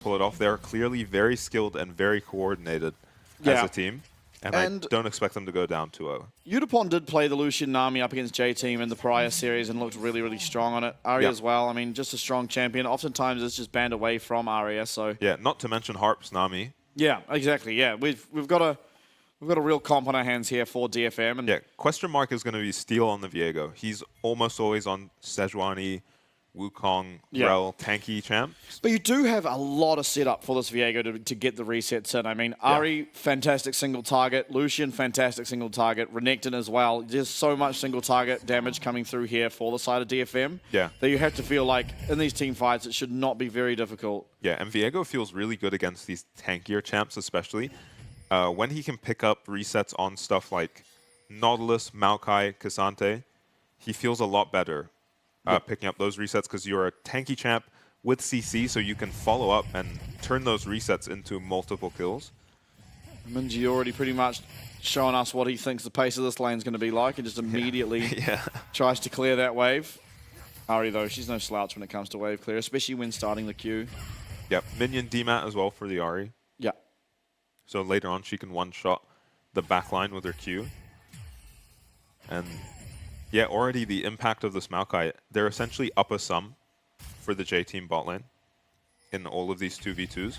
pull it off. They're clearly very skilled and very coordinated as a team. And I don't expect them to go down 2-0. Udapon did play the Lucian Nami up against J-Team in the prior series and looked really, really strong on it. Ari as well. I mean, just a strong champion. Oftentimes it's just banned away from Aria, so... Yeah, not to mention Harp's Nami. Yeah, exactly. Yeah, we've got a real comp on our hands here for DFM. And yeah, question mark is going to be Steel on the Viego. He's almost always on Sejuani, Wukong, Rel, tanky champs. But you do have a lot of setup for this Viego to get the resets in. I mean, Ari, fantastic single target. Lucian, fantastic single target. Renekton as well. There's so much single target damage coming through here for the side of DFM that you have to feel like in these team fights it should not be very difficult. Yeah, and Viego feels really good against these tankier champs especially. When he can pick up resets on stuff like Nautilus, Maokai, Cassante, he feels a lot better. Picking up those resets because you're a tanky champ with CC, so you can follow up and turn those resets into multiple kills. Minji already pretty much showing us what he thinks the pace of this lane is going to be like and just immediately tries to clear that wave. Ari, though, she's no slouch when it comes to wave clear, especially when starting the queue. Yep, minion DMAT as well for the Ari. Yeah. So later on, she can one-shot the backline with her Q. And... yeah, already the impact of this Maokai, they're essentially up a sum for the J-Team bot lane in all of these 2v2s.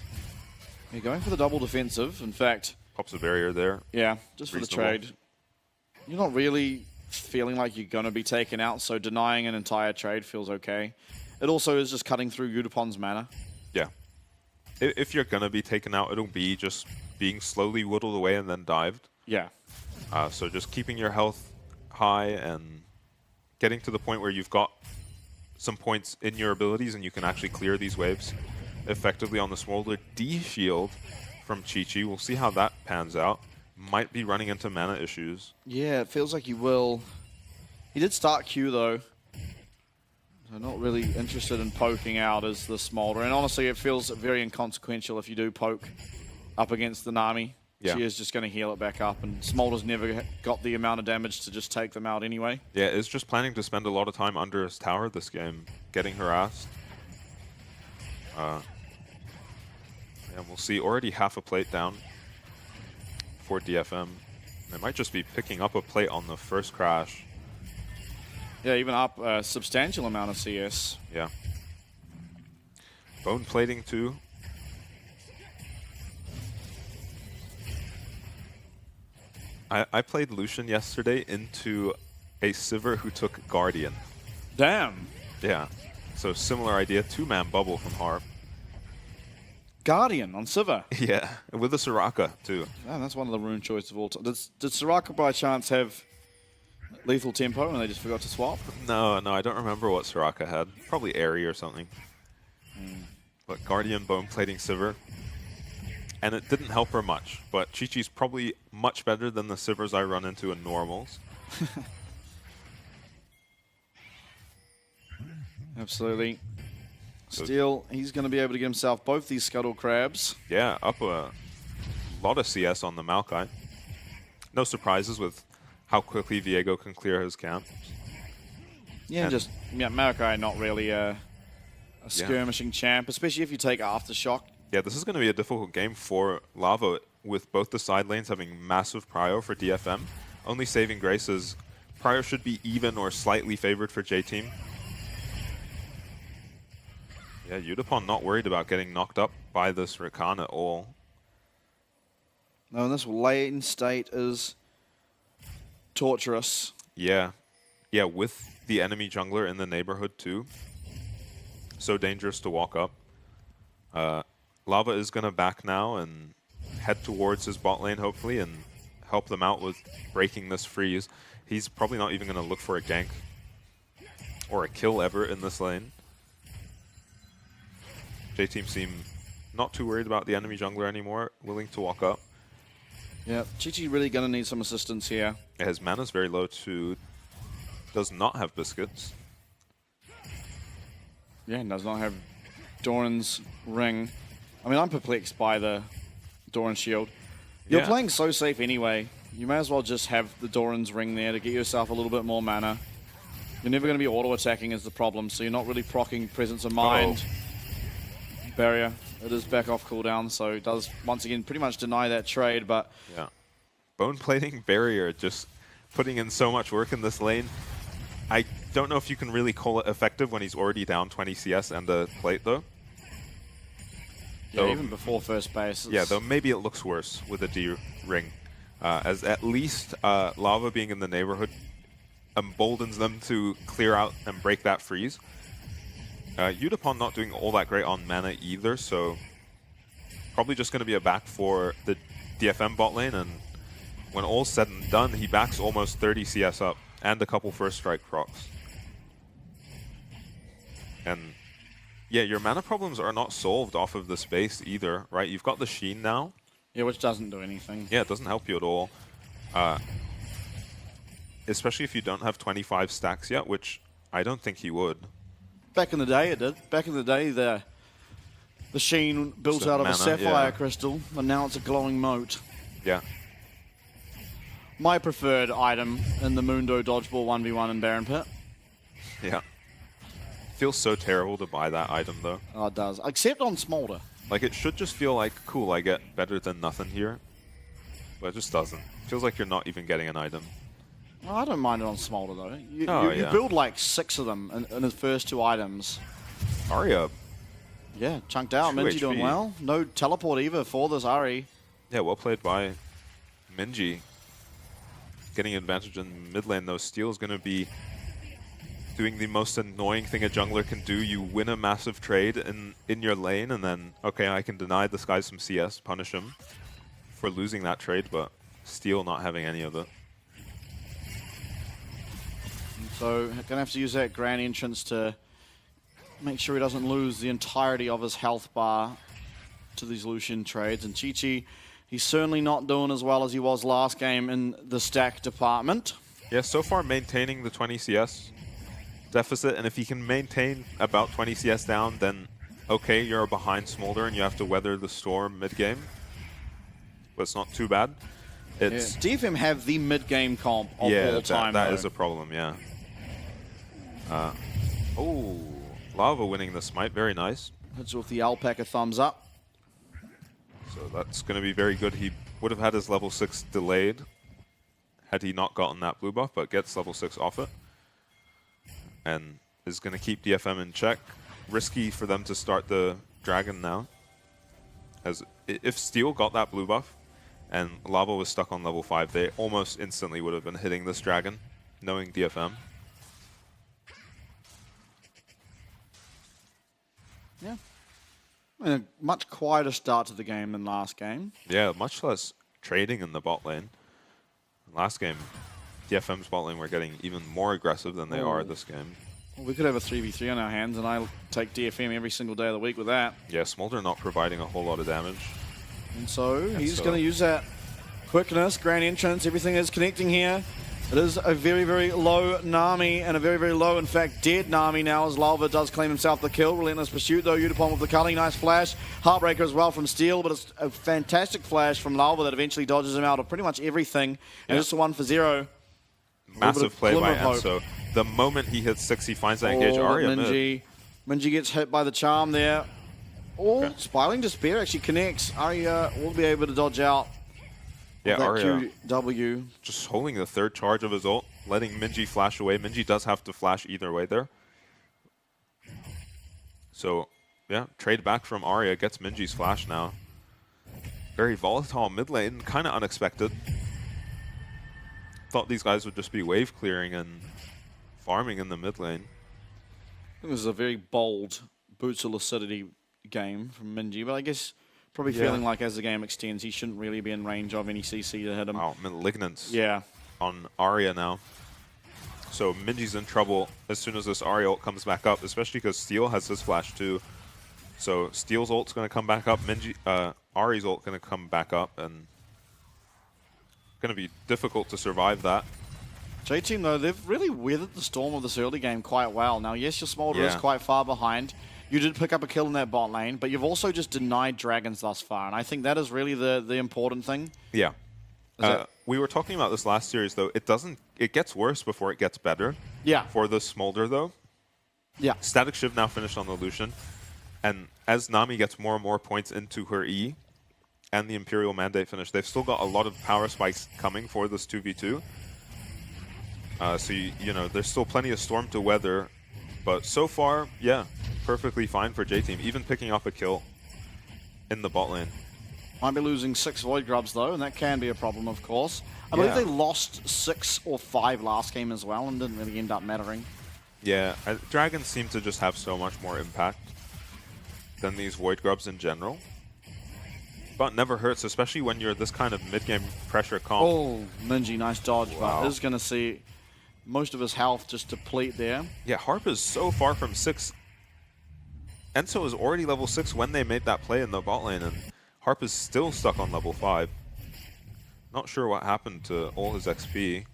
You're going for the double defensive, in fact. Pops a barrier there. Yeah, just for the trade. You're not really feeling like you're going to be taken out, so denying an entire trade feels okay. It also is just cutting through Udapon's mana. Yeah. If you're going to be taken out, it'll be just being slowly whittled away and then dived. Yeah. So just keeping your health high and getting to the point where you've got some points in your abilities and you can actually clear these waves effectively on the Smolder. D shield from Chi-Chi. We'll see how that pans out. Might be running into mana issues. Yeah, it feels like he will. He did start Q though. So not really interested in poking out as the Smolder. And honestly, it feels very inconsequential if you do poke up against the Nami. Yeah. She is just going to heal it back up, and Smolder's never got the amount of damage to just take them out anyway. Yeah, is just planning to spend a lot of time under his tower this game, getting harassed. And we'll see already half a plate down for DFM. They might just be picking up a plate on the first crash. Yeah, even up a substantial amount of CS. Yeah. Bone plating too. I played Lucian yesterday into a Sivir who took Guardian. Damn. Yeah. So similar idea, 2-man bubble from Harp. Guardian on Sivir. Yeah, with a Soraka too. Man, that's one of the rune choices of all time. Did Soraka by chance have lethal tempo and they just forgot to swap? No, I don't remember what Soraka had. Probably Airy or something. But Guardian bone plating Sivir. And it didn't help her much, but Chi-Chi's probably much better than the Sivirs I run into in normals. Absolutely. Steel, he's going to be able to get himself both these Scuttle Crabs. Yeah, up a lot of CS on the Maokai. No surprises with how quickly Viego can clear his camp. Yeah, Maokai not really a skirmishing champ, especially if you take Aftershock. Yeah, this is going to be a difficult game for Lava with both the side lanes having massive prio for DFM. Only saving grace is prio should be even or slightly favored for J-Team. Yeah, Udapon not worried about getting knocked up by this Rakan at all. No, and this lane state is torturous. Yeah. Yeah, with the enemy jungler in the neighborhood too. So dangerous to walk up. Lava is going to back now and head towards his bot lane, hopefully, and help them out with breaking this freeze. He's probably not even going to look for a gank or a kill ever in this lane. J-Team seem not too worried about the enemy jungler anymore, willing to walk up. Yeah, Chi-Chi really going to need some assistance here. Yeah, his mana's very low too. Does not have biscuits. Yeah, and does not have Doran's ring. I mean, I'm perplexed by the Doran shield. You're playing so safe anyway. You may as well just have the Doran's ring there to get yourself a little bit more mana. You're never going to be auto-attacking is the problem, so you're not really proccing Presence of Mind. Barrier. It is back off cooldown, so it does once again pretty much deny that trade, but Yeah. Bone plating barrier, just putting in so much work in this lane. I don't know if you can really call it effective when he's already down 20 CS and a plate though. yeah, even before first base. Yeah, though maybe it looks worse with a D ring. As at least Lava being in the neighborhood emboldens them to clear out and break that freeze. Udapon not doing all that great on mana either, so probably just going to be a back for the DFM bot lane, and when all's said and done, he backs almost 30 CS up and a couple first strike procs. And yeah, your mana problems are not solved off of the space either, right? You've got the Sheen now. Yeah, which doesn't do anything. Yeah, it doesn't help you at all. Especially if you don't have 25 stacks yet, which I don't think he would. Back in the day, it did. Back in the day, the Sheen built So out of mana, a sapphire yeah. crystal, and now it's a glowing moat. Yeah. My preferred item in the Mundo Dodgeball 1v1 in Baron Pit. Yeah. Feels so terrible to buy that item though. Oh, it does. Except on Smolder. Like, it should just feel like, cool, I get better than nothing here. But it just doesn't. Feels like you're not even getting an item. Well, I don't mind it on Smolder, though. You Yeah. build like 6 of them in his first 2 items. Arya, Yeah, chunked out. 2 Minji doing HP. well. No teleport either for this Ari. yeah, well played by Minji. Getting advantage in mid lane, though. Steel is going to be doing the most annoying thing a jungler can do. You win a massive trade in your lane, and then, okay, I can deny this guy some CS, punish him for losing that trade, but Steel not having any of it. So, gonna have to use that Grand Entrance to make sure he doesn't lose the entirety of his health bar to these Lucian trades. And Chi-Chi, he's certainly not doing as well as he was last game in the stack department. Yeah, so far maintaining the 20 CS deficit, and if he can maintain about 20 CS down, then okay, you're behind Smolder and you have to weather the storm mid-game. But it's not too bad. It's DFM have the mid-game comp of all time. that is a problem, yeah. Oh, Lava winning the smite, very nice. Hits with the alpaca thumbs up. So that's going to be very good. He would have had his level 6 delayed had he not gotten that blue buff, but gets level 6 off it. And is going to keep DFM in check. Risky for them to start the dragon now. As if Steel got that blue buff and Lava was stuck on level 5, they almost instantly would have been hitting this dragon, knowing DFM. Yeah. And a much quieter start to the game than last game. Yeah, much less trading in the bot lane. Last game, DFM's bot lane were getting even more aggressive than they are this game. Well, we could have a 3v3 on our hands, and I'll take DFM every single day of the week with that. Yeah, Smolder not providing a whole lot of damage. And so he's going to use that quickness, Grand Entrance, everything is connecting here. It is a very, very low Nami, and a very, very low, in fact, dead Nami now, as Lalva does claim himself the kill. Relentless Pursuit, though, Udapon with the culling. Nice flash. Heartbreaker as well from Steel, but it's a fantastic flash from Lalva that eventually dodges him out of pretty much everything. And just a 1-for-0. Massive play by hope. Enzo. The moment he hits 6, he finds that engage. Arya mid. Minji gets hit by the charm there. Oh, Okay. Spiraling Despair actually connects. Arya will be able to dodge out. Yeah, That Arya QW. just holding the 3rd charge of his ult, letting Minji flash away. Minji does have to flash either way there. So, yeah, trade back from Arya, gets Minji's flash now. Very volatile mid lane, kind of unexpected. Thought these guys would just be wave clearing and farming in the mid lane. I think this is a very bold Boots of Lucidity game from Minji, but I guess probably Yeah. feeling like as the game extends, he shouldn't really be in range of any CC to hit him. Wow, Malignance Yeah. on Arya now. So Minji's in trouble as soon as this Arya ult comes back up, especially because Steel has his flash too. So Steel's ult's going to come back up, Ari's ult going to come back up, and going to be difficult to survive that. J-Team, though, they've really weathered the storm of this early game quite well. Now, yes, your Smolder is Yeah. quite far behind. You did pick up a kill in that bot lane, but you've also just denied dragons thus far, and I think that is really the important thing. Yeah. it- We were talking about this last series, though. It gets worse before it gets better. Yeah. For the Smolder, though. Yeah. Static Shiv now finished on the Lucian. And as Nami gets more and more points into her E and the Imperial Mandate finish, they've still got a lot of power spikes coming for this 2v2. So, you know, there's still plenty of Storm to weather. But so far, yeah, perfectly fine for J-Team, even picking up a kill in the bot lane. Might be losing 6 Void Grubs, though, and that can be a problem, of course. I believe they lost 6 or 5 last game as well and didn't really end up mattering. Yeah, Dragons seem to just have so much more impact than these Void Grubs in general. But never hurts, especially when you're this kind of mid-game pressure comp. Oh, Minji, nice dodge, but is going to see most of his health just deplete there. Yeah, Harp is so far from 6. Enzo is already level 6 when they made that play in the bot lane, and Harp is still stuck on level 5. Not sure what happened to all his XP.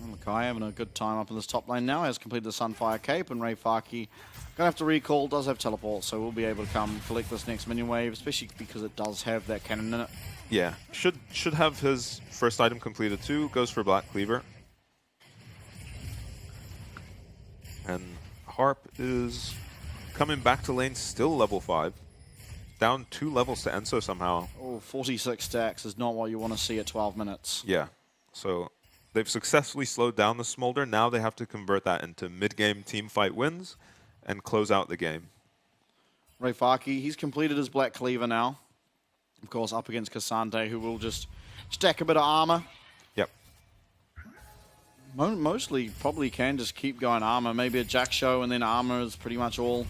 Makai having a good time up in this top lane now. Has completed the Sunfire Cape, and Ray Farkey gonna have to recall. Does have teleport, so we'll be able to come collect this next minion wave, especially because it does have that cannon in it. Yeah, should have his first item completed too. Goes for Black Cleaver. And Harp is coming back to lane, still level 5. Down 2 levels to Enzo somehow. Oh, 46 stacks is not what you want to see at 12 minutes. Yeah, so they've successfully slowed down the Smolder. Now they have to convert that into mid-game team fight wins and close out the game. Ray Farkey, he's completed his Black Cleaver now. Of course, up against Cassante, who will just stack a bit of armor. Yep. Mostly probably can just keep going armor. Maybe a Jack Show and then armor is pretty much all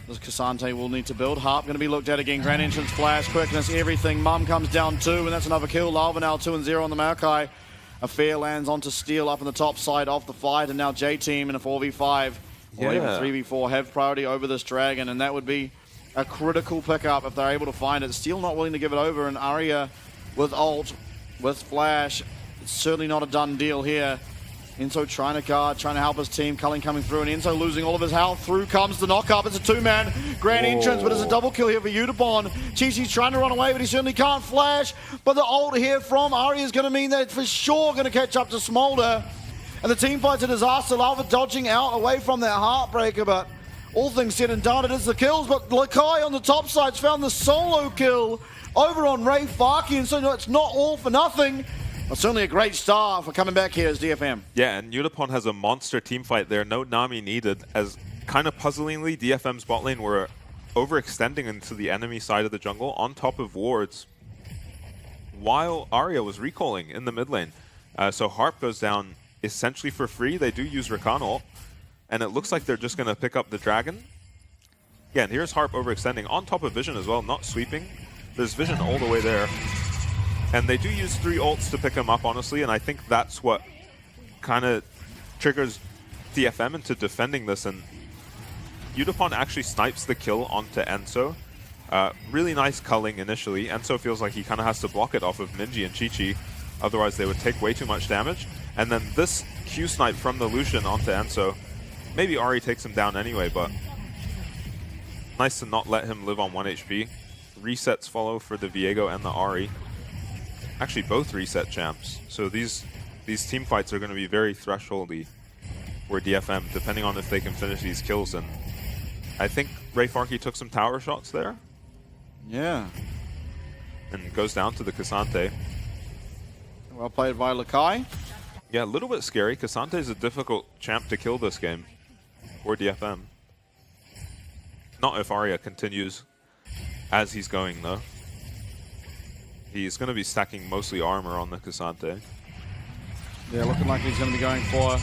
this Cassante will need to build. Harp going to be looked at again. Grand Entrance, flash, quickness, everything. Mum comes down 2, and that's another kill. Lava now 2-0 on the Maokai. Affair lands onto Steel up on the top side of the fight, and now J-Team in a 4v5 or even 3v4 have priority over this Dragon, and that would be a critical pickup if they're able to find it. Steel not willing to give it over, and Arya with ult, with flash. It's certainly not a done deal here. Enzo trying to guard, trying to help his team. Culling coming through, and Enzo losing all of his health. Through comes the knock-up. It's a 2-man Grand Entrance, but it's a double kill here for Udapon. Chi-Chi's trying to run away, but he certainly can't flash. But the ult here from Arya is going to mean that for sure going to catch up to Smolder. And the team fight's a disaster. Lava dodging out away from that Heartbreaker, but all things said and done, it is the kills. But Lakai on the top side's found the solo kill over on Ray Farkey, and so it's not all for nothing. But certainly a great start for coming back here as DFM. Yeah, and Udapon has a monster team fight there. No Nami needed, as kind of puzzlingly, DFM's bot lane were overextending into the enemy side of the jungle on top of wards while Arya was recalling in the mid lane. So Harp goes down essentially for free. They do use Rakan ult, and it looks like they're just going to pick up the Dragon. Yeah, and here's Harp overextending on top of Vision as well, not sweeping. There's Vision all the way there. And they do use 3 ults to pick him up, honestly, and I think that's what kind of triggers DFM into defending this. And Udapon actually snipes the kill onto Enzo. Really nice culling initially. Enzo feels like he kind of has to block it off of Minji and Chi-Chi, otherwise they would take way too much damage. And then this Q snipe from the Lucian onto Enzo. Maybe Ahri takes him down anyway, but nice to not let him live on 1 HP. Resets follow for the Viego and the Ahri. Actually, both reset champs. So these team fights are going to be very thresholdy for DFM, depending on if they can finish these kills. And I think Ray Farkey took some tower shots there. Yeah. And goes down to the Cassante. Well played by Lakai. Yeah, a little bit scary. Cassante is a difficult champ to kill this game for DFM. Not if Arya continues as he's going, though. He's going to be stacking mostly armor on the Cassante. Yeah, looking like he's going to be going for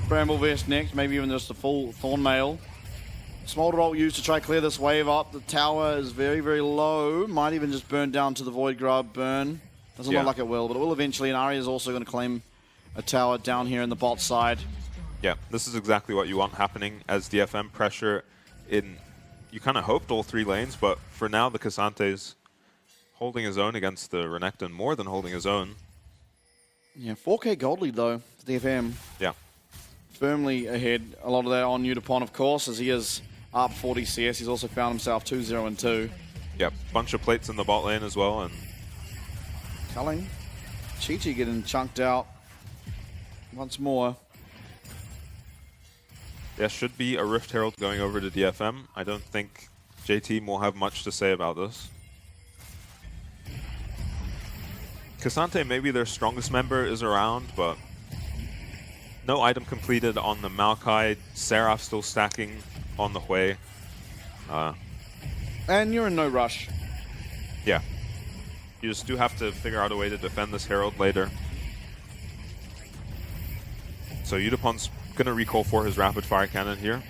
Bramble Vest next, maybe even just a full Thorn Mail. Smolder ult used to try to clear this wave up. The tower is very, very low. Might even just burn down to the Void Grub burn. Doesn't look like it will, but it will eventually. And Arya is also going to claim a tower down here in the bot side. Yeah, this is exactly what you want happening as DFM pressure in... You kind of hoped all 3 lanes, but for now the Cassante's holding his own against the Renekton, more than holding his own. Yeah, 4K gold lead though, for DFM. Yeah. Firmly ahead. A lot of that on Udapon, of course, as he is up 40 CS. He's also found himself 2-0-2. Yep, bunch of plates in the bot lane as well. And Culling. Chi-Chi getting chunked out once more. There should be a Rift Herald going over to DFM. I don't think J-Team will have much to say about this. Cassante, maybe their strongest member, is around, but no item completed on the Maokai. Seraph still stacking on the Hui. And you're in no rush. Yeah. You just do have to figure out a way to defend this Herald later. So Yudapon's going to recall for his rapid fire cannon here.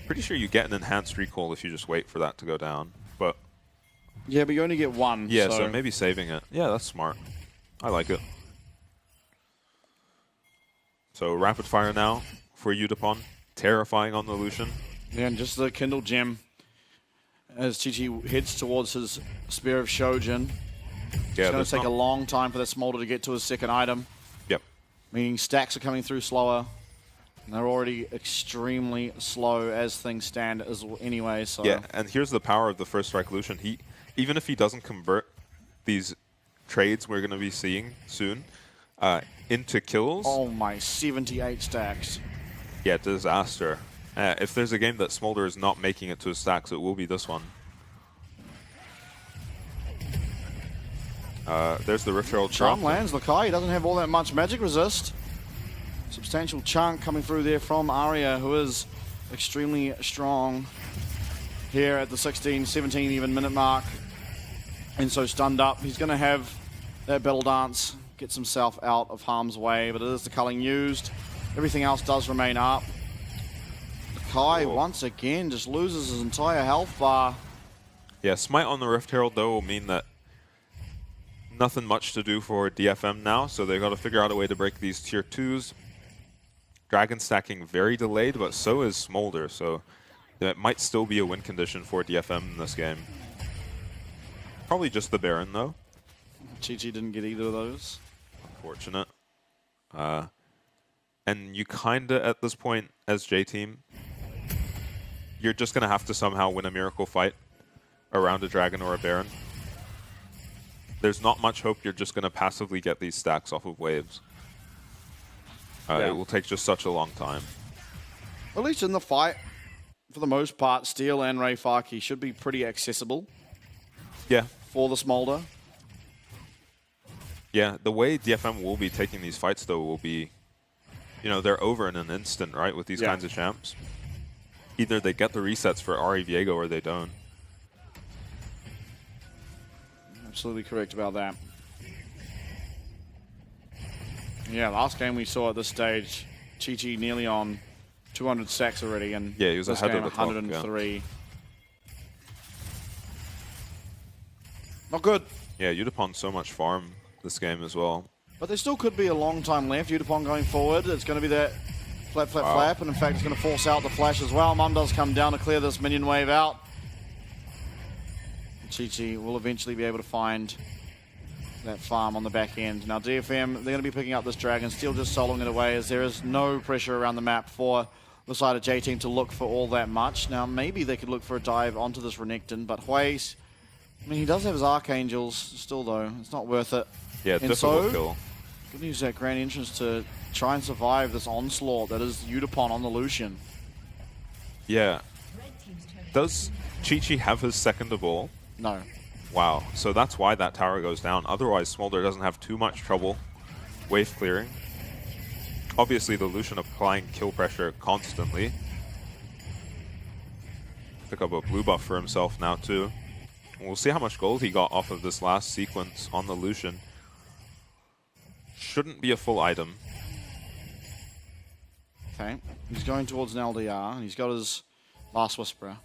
Pretty sure you get an enhanced recall if you just wait for that to go down. But yeah, but you only get one. yeah, so maybe saving it. Yeah, that's smart. I like it. So rapid fire now for Yudapon. Terrifying on the Lucian. Yeah, and just the Kindle Gem as Chi-Chi heads towards his Spear of Shojin. Yeah, it's going to take a long time for that Smolder to get to his second item. Yep. Meaning stacks are coming through slower. And they're already extremely slow as things stand as anyway. So yeah, and here's the power of the First Strike Lucian. Even if he doesn't convert these trades we're going to be seeing soon into kills. Oh my, 78 stacks. Yeah, disaster. If there's a game that Smolder is not making it to his stacks, it will be this one. There's the Rift Herald Charm drop. lands. Lakai, he doesn't have all that much magic resist. Substantial chunk coming through there from Arya, who is extremely strong here at the 16, 17 even minute mark. And so stunned up. He's going to have that battle dance, gets himself out of harm's way, but it is the culling used. Everything else does remain up. Kai, once again, just loses his entire health bar. Yeah, Smite on the Rift Herald, though, will mean that nothing much to do for DFM now, so they've got to figure out a way to break these tier 2s. Dragon stacking very delayed, but so is Smolder, so it might still be a win condition for DFM in this game. Probably just the Baron, though. Chi-Chi didn't get either of those. Unfortunate. And you kinda, at this point, as J-Team, you're just going to have to somehow win a miracle fight around a Dragon or a Baron. There's not much hope you're just going to passively get these stacks off of waves. It will take just such a long time. At least in the fight, for the most part, Steel and Ray Faki should be pretty accessible. Yeah. For the Smolder. Yeah, the way DFM will be taking these fights, though, will be, you know, they're over in an instant, right, with these kinds of champs. Either they get the resets for Ari Viego or they don't. Absolutely correct about that. Yeah, last game we saw at this stage, Chi-Chi nearly on 200 stacks already, and yeah, he was this ahead game of the clock, 103. Yeah. Not good. Yeah, Yudapon so much farm this game as well. But there still could be a long time left. Yudapon going forward. It's going to be that flap, flap, flap, and in fact it's going to force out the flash as well. Mum does come down to clear this minion wave out. Chi-Chi will eventually be able to find that farm on the back end. Now DFM, they're going to be picking up this Dragon, still just soloing it away as there is no pressure around the map for the side of J-Team to look for all that much. Now maybe they could look for a dive onto this Renekton, but Hui, I mean, he does have his Archangels still though. It's not worth it. Yeah, and difficult so, kill. Good news that Grand Entrance to try and survive this onslaught that is Yudapon on the Lucian. Yeah. Does Chi-Chi have his second of all? No. Wow, so that's why that tower goes down. Otherwise, Smolder doesn't have too much trouble wave clearing. Obviously, the Lucian applying kill pressure constantly. Pick up a blue buff for himself now, too. We'll see how much gold he got off of this last sequence on the Lucian. Shouldn't be a full item. Okay, he's going towards an LDR, and he's got his Last Whisperer.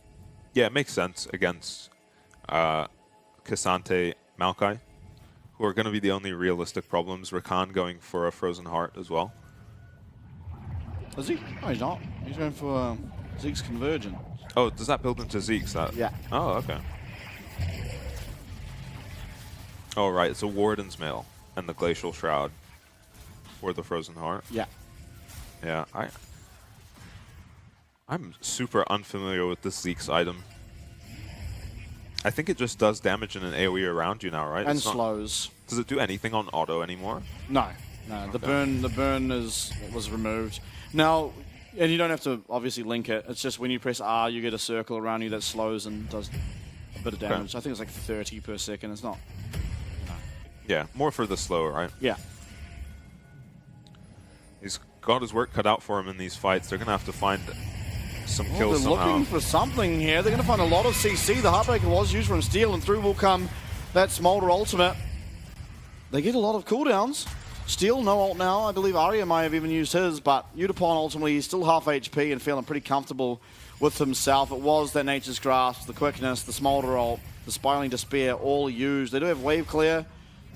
Yeah, it makes sense against Cassante, Maokai, who are going to be the only realistic problems. Rakan going for a Frozen Heart as well. Is he? No, he's not. He's going for Zeke's Convergence. Oh, does that build into Zeke's? Yeah. Oh, okay. Oh, right. It's a Warden's Mail and the Glacial Shroud for the Frozen Heart. Yeah. Yeah, I'm super unfamiliar with this Zeke's item. I think it just does damage in an AoE around you now, right? And slows. Does it do anything on auto anymore? No. No. Okay. The burn was removed. Now, And you don't have to obviously link it. It's just when you press R, you get a circle around you that slows and does a bit of damage. I think it's like 30 per second. It's not. Yeah, more for the slow, right? Yeah. He's got his work cut out for him in these fights. They're going to have to find some kills They're somehow. looking for something here. They're going to find a lot of CC. The Heartbreaker was used from Steel, and through will come that Smolder ultimate. They get a lot of cooldowns. Steel, no ult now. I believe Arya might have even used his, but Udapon ultimately, he's still half HP and feeling pretty comfortable with himself. It was that Nature's Grasp, the quickness, the Smolder ult, the Spiraling Despair, all used. They do have wave clear.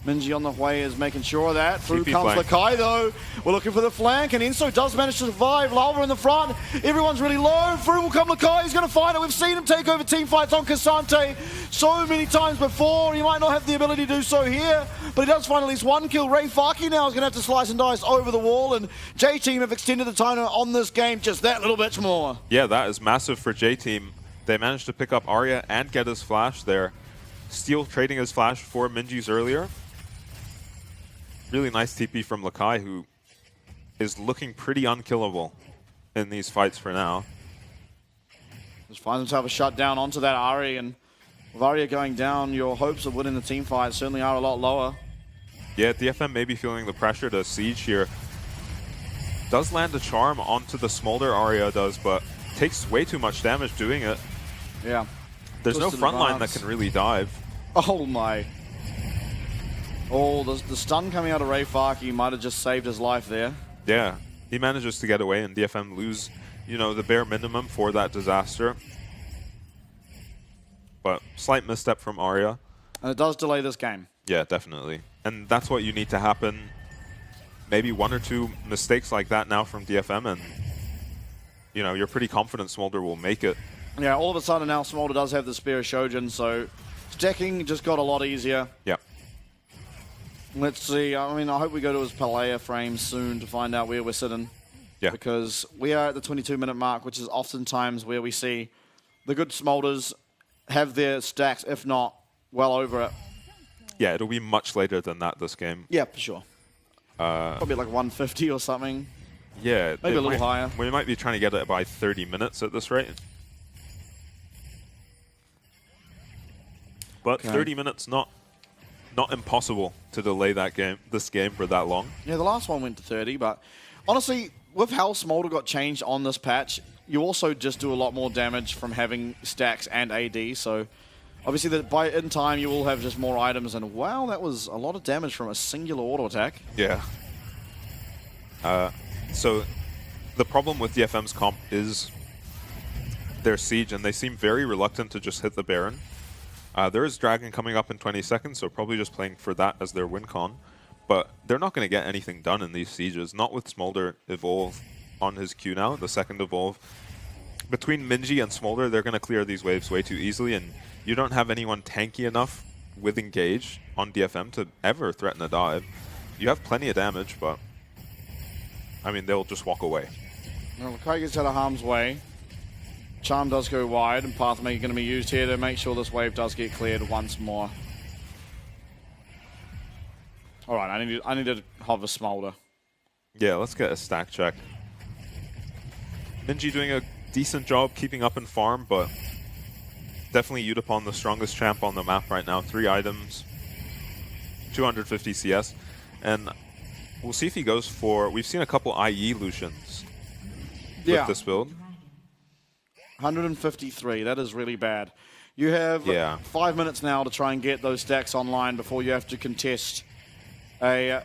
Minji on the way is making sure of that. Through TP comes flank. Lakai though. We're looking for the flank, and Enso does manage to survive. Lava in the front. Everyone's really low. Through will come Lakai. He's going to find it. We've seen him take over team fights on Cassante so many times before. He might not have the ability to do so here, but he does find at least one kill. Ray Faki now is going to have to slice and dice over the wall, and J-Team have extended the timer on this game just that little bit more. Yeah, that is massive for J-Team. They managed to pick up Arya and get his flash there. Steel trading his flash for Minji's earlier. Really nice TP from Lakai, who is looking pretty unkillable in these fights for now. Just finds himself a shutdown onto that Ari, and with Arya going down, your hopes of winning the team fight certainly are a lot lower. Yeah, DFM may be feeling the pressure to siege here. Does land a charm onto the Smolder, Arya does, but takes way too much damage doing it. Yeah. There's no Twisted front line that advance. can really dive. Oh my. Oh, the stun coming out of Ray Faki might have just saved his life there. Yeah, he manages to get away, and DFM lose, you know, the bare minimum for that disaster. But slight misstep from Arya. And it does delay this game. Yeah, definitely. And that's what you need to happen. Maybe one or two mistakes like that now from DFM, and you know, you're pretty confident Smolder will make it. Yeah, all of a sudden now Smolder does have the Spear of Shojin, so stacking just got a lot easier. Yeah. Let's see. I mean, I hope we go to his Palea frame soon to find out where we're sitting. Yeah. Because we are at the 22-minute mark, which is oftentimes where we see the good Smolders have their stacks, if not well over it. Yeah, it'll be much later than that this game. Yeah, for sure. Probably like 150 or something. Yeah. Maybe it a little higher. We might be trying to get it by 30 minutes at this rate. But Okay. 30 minutes not impossible to delay this game for that long. Yeah, the last one went to 30, but honestly, with how Smolder got changed on this patch, you also just do a lot more damage from having stacks and AD, so obviously that in time you will have just more items, and wow, that was a lot of damage from a singular auto attack. Yeah. So the problem with DFM's comp is their siege, and they seem very reluctant to just hit the Baron. There is Dragon coming up in 20 seconds, so probably just playing for that as their win con. But they're not going to get anything done in these sieges, not with Smolder Evolve on his Q now, the second Evolve. Between Minji and Smolder, they're going to clear these waves way too easily, and you don't have anyone tanky enough with Engage on DFM to ever threaten a dive. You have plenty of damage, but I mean, they'll just walk away. Well, Lakai gets out of harm's way. Charm does go wide, and Pathmaker going to be used here to make sure this wave does get cleared once more. All right, I need to hover Smolder. Yeah, let's get a stack check. Minji doing a decent job keeping up in farm, but definitely Udapon the strongest champ on the map right now. 3 items, 250 CS, and we'll see if he goes for... We've seen a couple IE Lucians with this build. 153, that is really bad. You have 5 minutes now to try and get those stacks online before you have to contest a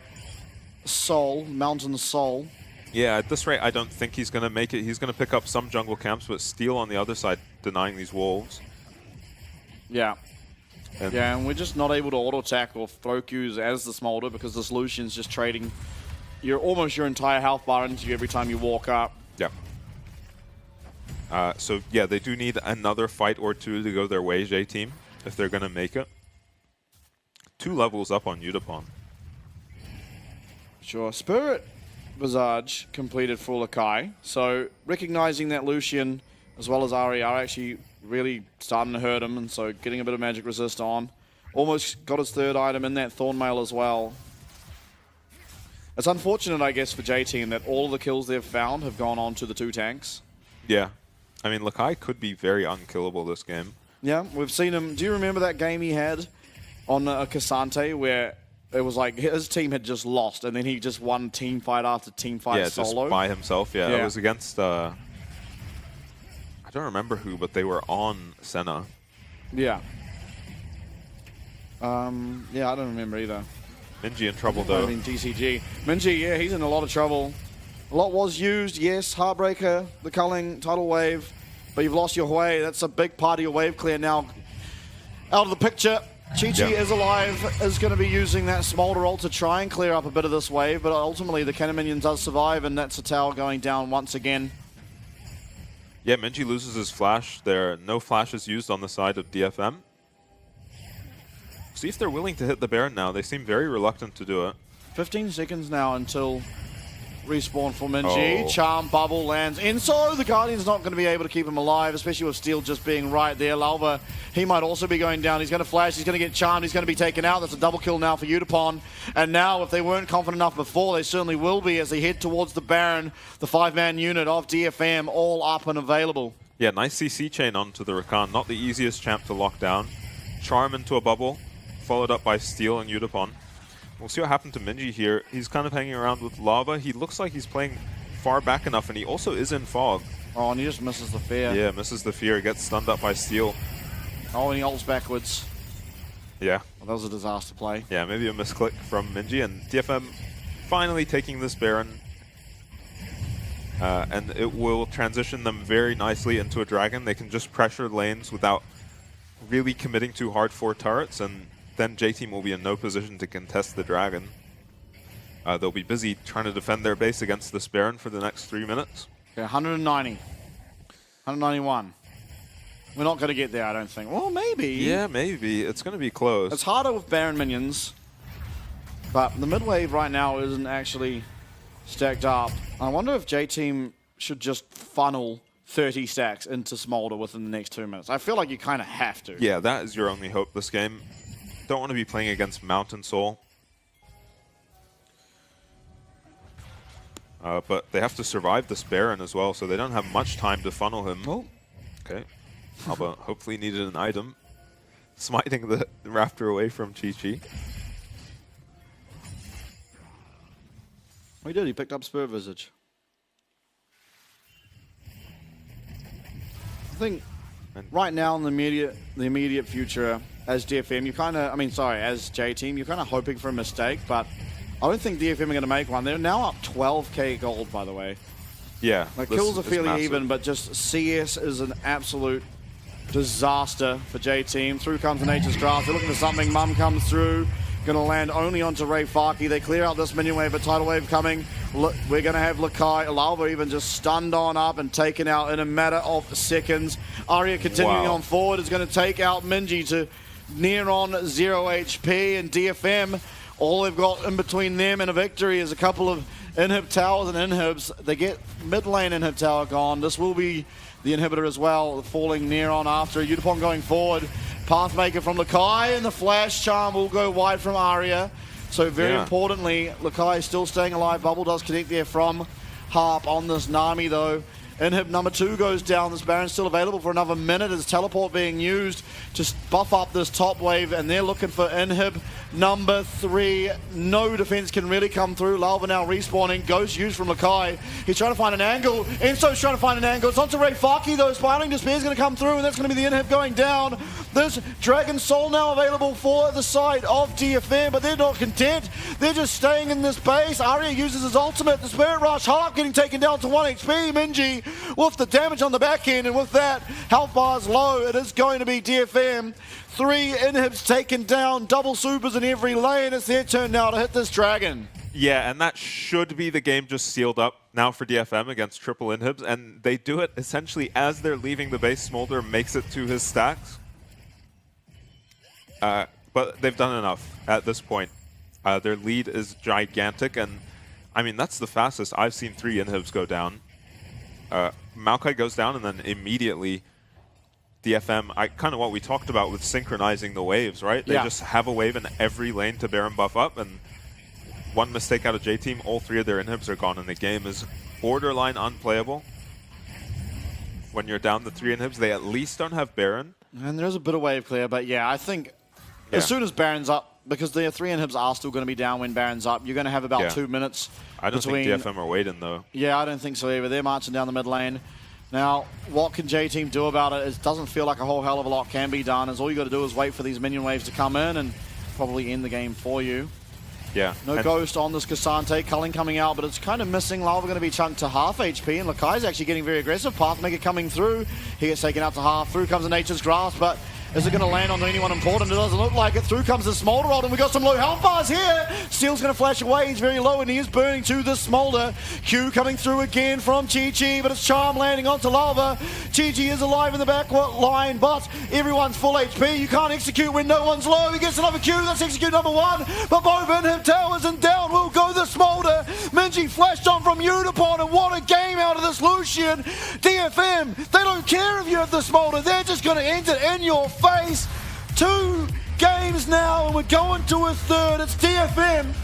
Mountain Soul. Yeah, at this rate, I don't think he's going to make it. He's going to pick up some jungle camps, but Steel on the other side denying these wolves. Yeah. And And we're just not able to auto-attack or throw Qs as the Smolder because the solution's just trading almost your entire health bar into you every time you walk up. Yeah. So, yeah, they do need another fight or two to go their way, J-Team, if they're going to make it. 2 levels up on Udapon. Sure. Spirit Visage completed for Lakai. So recognizing that Lucian as well as Ari are actually really starting to hurt him, and so getting a bit of magic resist on. Almost got his 3rd item in that Thornmail as well. It's unfortunate, I guess, for J-Team that all the kills they've found have gone on to the 2 tanks. Yeah. I mean, Lakai could be very unkillable this game. Yeah, we've seen him. Do you remember that game he had on Cassante where it was like his team had just lost and then he just won team fight after team fight solo? Just by himself. Yeah, yeah. It was against, I don't remember who, but they were on Senna. Yeah. Yeah, I don't remember either. Minji in trouble, though. I mean, DCG. Minji, yeah, he's in a lot of trouble. A lot was used, yes. Heartbreaker, the culling, tidal wave. But you've lost your Hui. That's a big part of your wave clear now. Out of the picture. Chi-Chi is alive, is going to be using that Smolder ult to try and clear up a bit of this wave. But ultimately, the cannon minion does survive, and that's a tower going down once again. Yeah, Minji loses his flash. There are no flashes used on the side of DFM. See if they're willing to hit the Baron now. They seem very reluctant to do it. 15 seconds now until respawn for Minji. Oh. Charm bubble lands in, so the Guardian's not going to be able to keep him alive, especially with Steel just being right there. Lalva, he might also be going down. He's going to flash, he's going to get charmed, he's going to be taken out. That's a double kill now for Udapon. And now, if they weren't confident enough before, they certainly will be as they head towards the Baron, the 5-man unit of DFM, all up and available. Yeah, nice CC chain onto the Rakan. Not the easiest champ to lock down. Charm into a bubble, followed up by Steel and Udapon. We'll see what happened to Minji here. He's kind of hanging around with Lava. He looks like he's playing far back enough, and he also is in Fog. Oh, and he just misses the fear. Yeah, misses the fear. Gets stunned up by Steel. Oh, and he ults backwards. Yeah. Well, that was a disaster play. Yeah, maybe a misclick from Minji, and DFM finally taking this Baron. And it will transition them very nicely into a Dragon. They can just pressure lanes without really committing too hard for turrets, and then J-Team will be in no position to contest the Dragon. They'll be busy trying to defend their base against this Baron for the next 3 minutes. Yeah, 190. 191. We're not going to get there, I don't think. Well, maybe. Yeah, maybe. It's going to be close. It's harder with Baron minions, but the mid wave right now isn't actually stacked up. I wonder if J-Team should just funnel 30 stacks into Smolder within the next 2 minutes. I feel like you kind of have to. Yeah, that is your only hope this game. Don't want to be playing against Mountain Soul. But they have to survive this Baron as well, so they don't have much time to funnel him. Oh. Okay. Alba hopefully needed an item. Smiting the Raptor away from Chi-Chi. He did. He picked up Spur Visage. I think right now in the immediate future, as DFM, you kind of, as J-Team, you're kind of hoping for a mistake, but I don't think DFM are going to make one. They're now up 12k gold, by the way. Yeah. Like, kills are fairly even, but just CS is an absolute disaster for J-Team. Through comes the Nature's Grasp. They're looking for something. Mum comes through. Going to land only onto Ray Farkey. They clear out this minion wave, but tidal wave coming. Look, we're going to have Lakai, Lalva even just stunned on up and taken out in a matter of seconds. Arya continuing on forward is going to take out Minji to near on 0 HP, and DFM, all they've got in between them and a victory is a couple of inhib towers and inhibs. They get mid lane inhib tower gone. This will be the inhibitor as well, falling near on after. Udapon going forward. Pathmaker from Lakai, and the flash charm will go wide from Arya. So very importantly, Lakai is still staying alive. Bubble does connect there from Harp on this Nami though. Inhib number 2 goes down. This Baron's still available for another minute. There's teleport being used to buff up this top wave, and they're looking for Inhib number 3. No defense can really come through. Lalva now respawning. Ghost used from Lakai. He's trying to find an angle. Enso's trying to find an angle. It's onto Ray Farkey though. Spiraling Despair is going to come through, and that's going to be the Inhib going down. There's Dragon Soul now available for the side of DFM, but they're not content. They're just staying in this base. Arya uses his ultimate. The Spirit Rush. Harp getting taken down to 1 HP. Minji with the damage on the back end, and with that, health bar's low. It is going to be DFM. 3 inhibs taken down, double supers in every lane. It's their turn now to hit this Dragon. Yeah, and that should be the game just sealed up now for DFM against triple inhibs, and they do it essentially as they're leaving the base. Smolder makes it to his stacks. But they've done enough at this point. Their lead is gigantic, and I mean, that's the fastest I've seen 3 inhibs go down. Maokai goes down, and then immediately DFM, kind of what we talked about with synchronizing the waves, right? They just have a wave in every lane to Baron buff up, and one mistake out of J-Team, all 3 of their inhibs are gone, and the game is borderline unplayable. When you're down the 3 inhibs, they at least don't have Baron. And there's a bit of wave clear, but yeah, I think as soon as Baron's up, because their 3 inhibs are still going to be down when Baron's up, you're going to have about 2 minutes. I don't think DFM are waiting, though. Yeah, I don't think so either. They're marching down the mid lane. Now, what can J-Team do about it? It doesn't feel like a whole hell of a lot can be done, as all you got to do is wait for these minion waves to come in and probably end the game for you. Yeah. No Ghost on this Cassante. Culling coming out, but it's kind of missing. Lava going to be chunked to half HP, and Lakai's actually getting very aggressive. Pathmaker coming through. He gets taken out to half. Through comes the Nature's Grasp, but is it going to land on anyone important? It doesn't look like it. Through comes the Smolder Rod, and we've got some low health bars here. Steel's going to flash away. He's very low, and he is burning to the Smolder. Q coming through again from Chi-Chi, but it's Charm landing onto Lava. Chi-Chi is alive in the back line, but everyone's full HP. You can't execute when no one's low. He gets another Q. That's execute number 1, but both inhib towers, and down will go the Smolder. Minji flashed on from Unipon, and what a game out of this Lucian. DFM, they don't care if you have the Smolder. They're just going to end it in your face. 2 games now, and we're going to a third. It's DFM